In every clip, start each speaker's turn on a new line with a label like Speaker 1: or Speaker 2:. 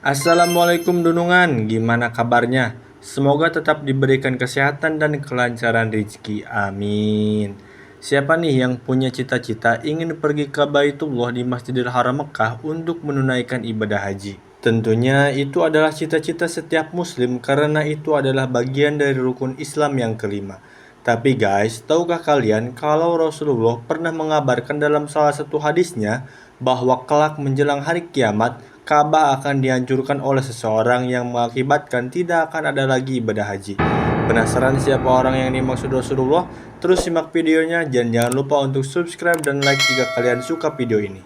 Speaker 1: Assalamualaikum Dunungan, gimana kabarnya? Semoga tetap diberikan kesehatan dan kelancaran rezeki, amin. Siapa nih yang punya cita-cita ingin pergi ke Baitullah di Masjidil Haram Mekah untuk menunaikan ibadah haji? Tentunya itu adalah cita-cita setiap muslim karena itu adalah bagian dari rukun Islam yang kelima. Tapi guys, tahukah kalian kalau Rasulullah pernah mengabarkan dalam salah satu hadisnya bahwa kelak menjelang hari kiamat, Ka'bah akan dihancurkan oleh seseorang yang mengakibatkan tidak akan ada lagi ibadah haji. Penasaran siapa orang yang dimaksud Rasulullah? Terus simak videonya dan jangan lupa untuk subscribe dan like jika kalian suka video ini.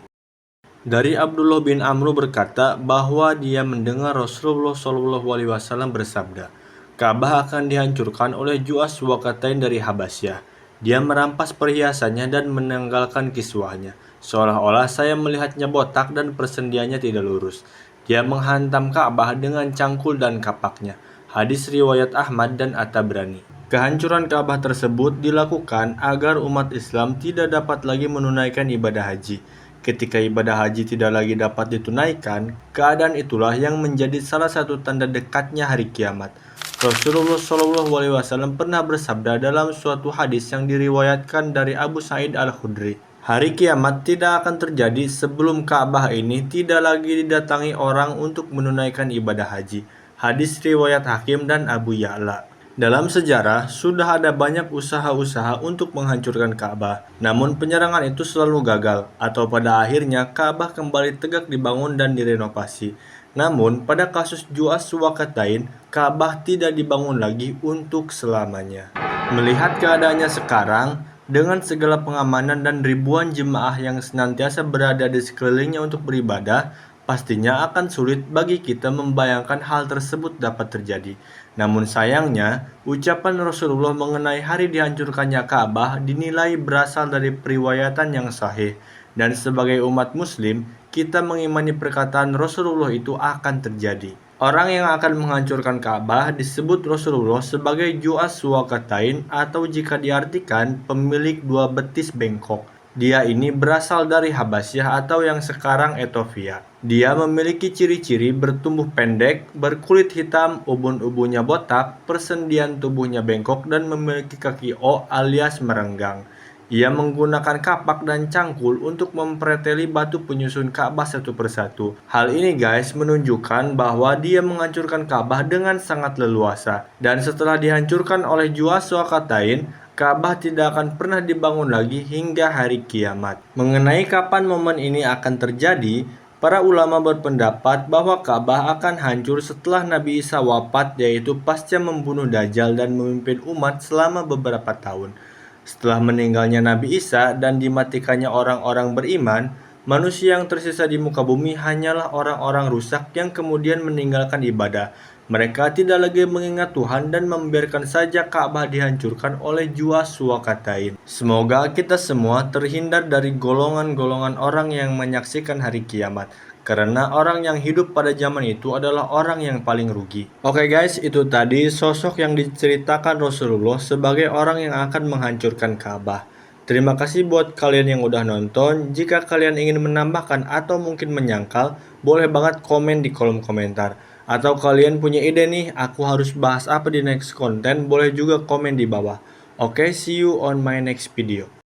Speaker 1: Dari Abdullah bin Amru berkata bahwa dia mendengar Rasulullah SAW bersabda, Ka'bah akan dihancurkan oleh Ju'as Waqatain dari Habasyah. Dia merampas perhiasannya dan menanggalkan kiswahnya. Seolah-olah saya melihatnya botak dan persendiannya tidak lurus. Dia menghantam Ka'bah dengan cangkul dan kapaknya. Hadis riwayat Ahmad dan At-Tabrani. Kehancuran Ka'bah tersebut dilakukan agar umat Islam tidak dapat lagi menunaikan ibadah haji. Ketika ibadah haji tidak lagi dapat ditunaikan, keadaan itulah yang menjadi salah satu tanda dekatnya hari kiamat. Rasulullah SAW pernah bersabda dalam suatu hadis yang diriwayatkan dari Abu Sa'id Al-Khudri, hari kiamat tidak akan terjadi sebelum Ka'bah ini tidak lagi didatangi orang untuk menunaikan ibadah haji. Hadis riwayat Hakim dan Abu Ya'la. Dalam sejarah, sudah ada banyak usaha-usaha untuk menghancurkan Ka'bah. Namun penyerangan itu selalu gagal, atau pada akhirnya Ka'bah kembali tegak dibangun dan direnovasi. Namun, pada kasus Ju'as Waqatain, Ka'bah tidak dibangun lagi untuk selamanya. Melihat keadaannya sekarang, dengan segala pengamanan dan ribuan jemaah yang senantiasa berada di sekelilingnya untuk beribadah, pastinya akan sulit bagi kita membayangkan hal tersebut dapat terjadi. Namun sayangnya, ucapan Rasulullah mengenai hari dihancurkannya Ka'bah dinilai berasal dari periwayatan yang sahih. Dan sebagai umat muslim, kita mengimani perkataan Rasulullah itu akan terjadi. Orang yang akan menghancurkan Ka'bah disebut Rasulullah sebagai Ju'as Waqatain atau jika diartikan pemilik dua betis bengkok. Dia ini berasal dari Habasyah atau yang sekarang Ethiopia. Dia memiliki ciri-ciri bertumbuh pendek, berkulit hitam, ubun-ubunnya botak, persendian tubuhnya bengkok, dan memiliki kaki O alias merenggang. Ia menggunakan kapak dan cangkul untuk mempreteli batu penyusun Ka'bah satu persatu. Hal ini guys menunjukkan bahwa dia menghancurkan Ka'bah dengan sangat leluasa. Dan setelah dihancurkan oleh Ju'as Waqatain, Ka'bah tidak akan pernah dibangun lagi hingga hari kiamat. Mengenai kapan momen ini akan terjadi, para ulama berpendapat bahwa Ka'bah akan hancur setelah Nabi Isa wafat, yaitu pasca membunuh Dajjal dan memimpin umat selama beberapa tahun. Setelah meninggalnya Nabi Isa dan dimatikannya orang-orang beriman, manusia yang tersisa di muka bumi hanyalah orang-orang rusak yang kemudian meninggalkan ibadah. Mereka tidak lagi mengingat Tuhan dan membiarkan saja Ka'bah dihancurkan oleh Ju'as Waqatain. Semoga kita semua terhindar dari golongan-golongan orang yang menyaksikan hari kiamat. Karena orang yang hidup pada zaman itu adalah orang yang paling rugi. Oke guys, itu tadi sosok yang diceritakan Rasulullah sebagai orang yang akan menghancurkan Ka'bah. Terima kasih buat kalian yang udah nonton. Jika kalian ingin menambahkan atau mungkin menyangkal, boleh banget komen di kolom komentar. Atau kalian punya ide nih, aku harus bahas apa di next konten, boleh juga komen di bawah. Oke, see you on my next video.